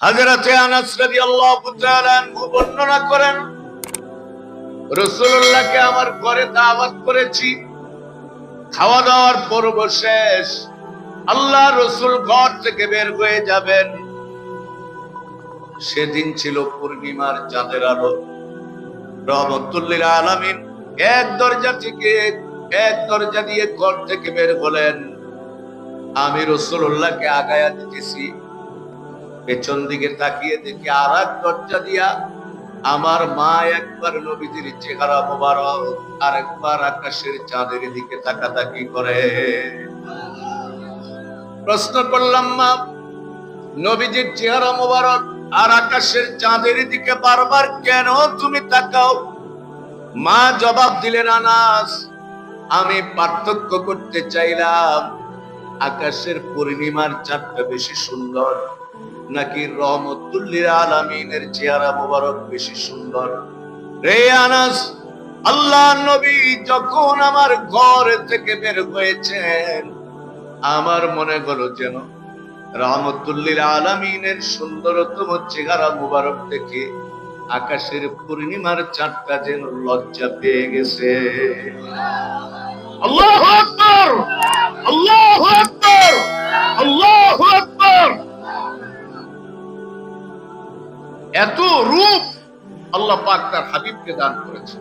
হযরত আনাস রাদিয়াল্লাহু তাআলা আনহু বর্ণনা করেন, রাসূলুল্লাহকে আমার ঘরে দাওয়াত করেছি, খাওয়া দাওয়ার পর্ব শেষ, আল্লাহ রাসূল ঘর থেকে বের হয়ে যাবেন। সেদিন ছিল পূর্ণিমার চাঁদের আলো। রহমতুল লিল আলামিন এক দরজা দিয়ে ঘর থেকে বের হলেন। আমি রাসূলুল্লাহকে আগায়া দিতেছি, পেছন দিকে তাকিয়ে দেখি আর এক দরজা দিয়া আমার মা একবার নবীজির চেহারা মোবারক আর একবার আকাশের চাঁদের দিকে তাকাতাকি করে। প্রশ্ন করলাম, মা, নবীজির চেহারা মোবারক আর আকাশের চাঁদের দিকে বারবার কেন তুমি তাকাও? মা জবাব দিলেন, আনাস, আমি পার্থক্য করতে চাইলাম, আকাশের পূর্ণিমার চাঁদটা বেশি সুন্দর নাকি রহমতুল লিল আলামিনের চেহারা মোবারক বেশি সুন্দর? রে আনাস, আল্লাহর নবী যখন আমার ঘর থেকে বের হয়েছেন, আমার মনে হলো যেন রহমতুল লিল আলামিনের সুন্দরতম চেহারা মোবারক দেখে আকাশের পূর্ণিমার চাঁদটা যেন লজ্জা পেয়ে গেছে। আল্লাহু আকবার, আল্লাহু আকবার, আল্লাহু আকবার। এত রূপ আল্লাহ পাক তার হাবিবকে দান করেছে।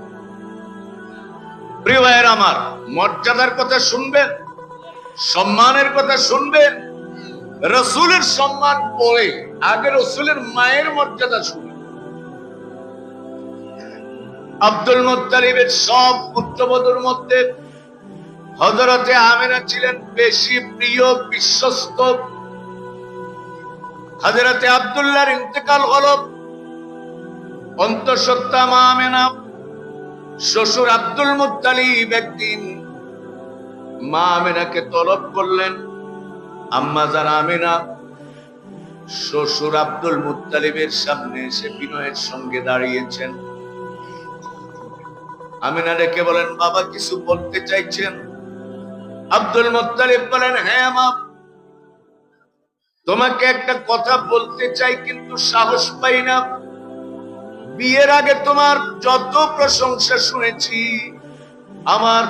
প্রিয় ভাইয়েরা আমার, মর্যাদার কথা শুনবেন, সম্মানের কথা শুনবেন। রাসূলের সম্মান পরে আগে রাসূলের মায়ের মর্যাদা শুনুন। আব্দুল মুত্তালিবের সব পুত্রবধূর মধ্যে হযরতে আমিনা ছিলেন বেশি প্রিয়, বিশ্বস্ত। হযরতে আব্দুল্লাহর ইন্তেকাল হলো, অন্তঃসত্ত্বা মা আমিনা, শ্বশুর আব্দুল মুত্তালিব একদিন মা আমিনাকে তলব করলেন। আম্মা জান আমিনা শ্বশুর আব্দুল মুত্তালিবের সামনে এসে বিনয়ের সঙ্গে দাঁড়িয়েছেন। আমিনা ডেকে বলেন, বাবা কিছু বলতে চাইছেন? আব্দুল মুত্তালিব বলেন, হ্যাঁ মা, তোমাকে একটা কথা বলতে চাই কিন্তু সাহস পাই না। বিয়ের আগে তোমার যত প্রশংসা শুনেছি, আমার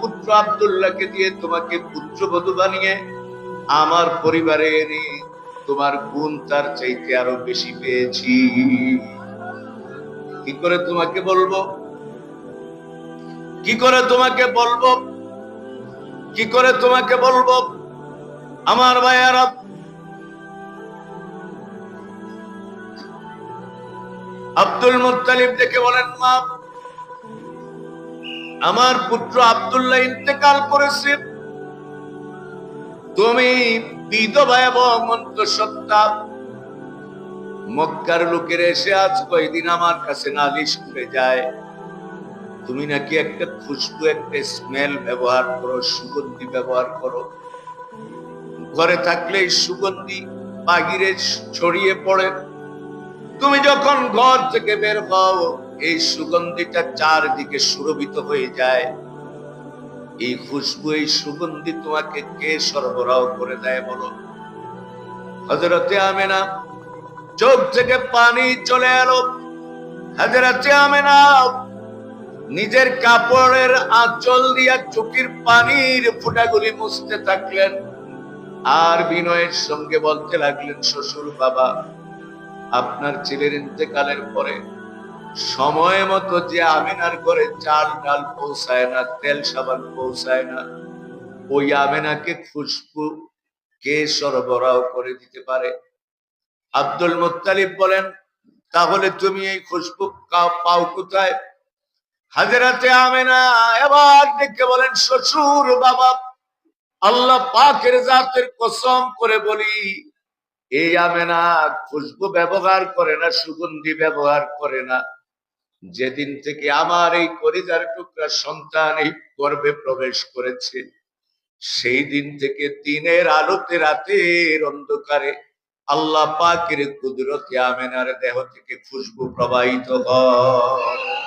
পুত্র আব্দুল্লাহকে দিয়ে তোমাকে পুত্রবধূ বানিয়ে আমার পরিবারে এনে তোমার গুণ তার চাইতে আরো বেশি পেয়েছি। কি করে তোমাকে বলবো, কি করে তোমাকে বলবো, কি করে তোমাকে বলবো? আমার ভাইয়ারা, আব্দুল মুত্তালিব দেখে বলেন, মা, আমার পুত্র আব্দুল্লাহ ইন্তেকাল করেছে, তুমি বিধবা এবং অন্তঃসত্ত্বা। মক্কার লোকের এসে আজ কয়েকদিন আমার কাছে নালিশ করে যায়, তুমি নাকি একটা খুশবু, একটা স্মেল ব্যবহার করো, সুগন্ধি ব্যবহার করো, ঘরে থাকলে সুগন্ধি বাহিরে ছড়িয়ে পড়ে, তুমি যখন ঘর থেকে বের হও এই সুগন্ধিটা চারদিকে সুরভিত হয়ে যায়। এই খুশবু, এই সুগন্ধি তোমাকে কে সরবরাহ করে দেয় বলো? হযরতে আমিনা চোখ থেকে পানি চলে এলো। হযরতে আমিনা নিজের কাপড়ের আঁচল দিয়া চোখের পানির ফোঁটাগুলি মুছতে থাকলেন আর বিনয়ের সঙ্গে বলতে লাগলেন, শ্বশুর বাবা, আপনার ছেলের ইন্তেকালের পরে সময় মতো যে আমিনার ঘরে চাল ডাল পৌঁছায় না, তেল সাবান পৌঁছায় না, ওই আমিনাকে খুশবু কে সরবরাহ করে দিতে পারে? আব্দুল মুত্তালিব বলেন, তাহলে তুমি এই খুশবু পাও কোথায়? হযরতে আমিনা এবার দেখে বলেন, শ্বশুর বাবা, আল্লাহ পাকের জাতের কসম করে বলি, এই আমিনা খুশবু ব্যবহার করে না, সুগন্ধি ব্যবহার করে না। যেদিন থেকে আমার এই কলিজার টুকরা সন্তান এই গর্ভে প্রবেশ করেছে, সেই দিন থেকে দিনের আলোতে রাতের অন্ধকারে আল্লাহ পাকের কুদরতে আমিনার দেহ থেকে খুশবু প্রবাহিত হয়।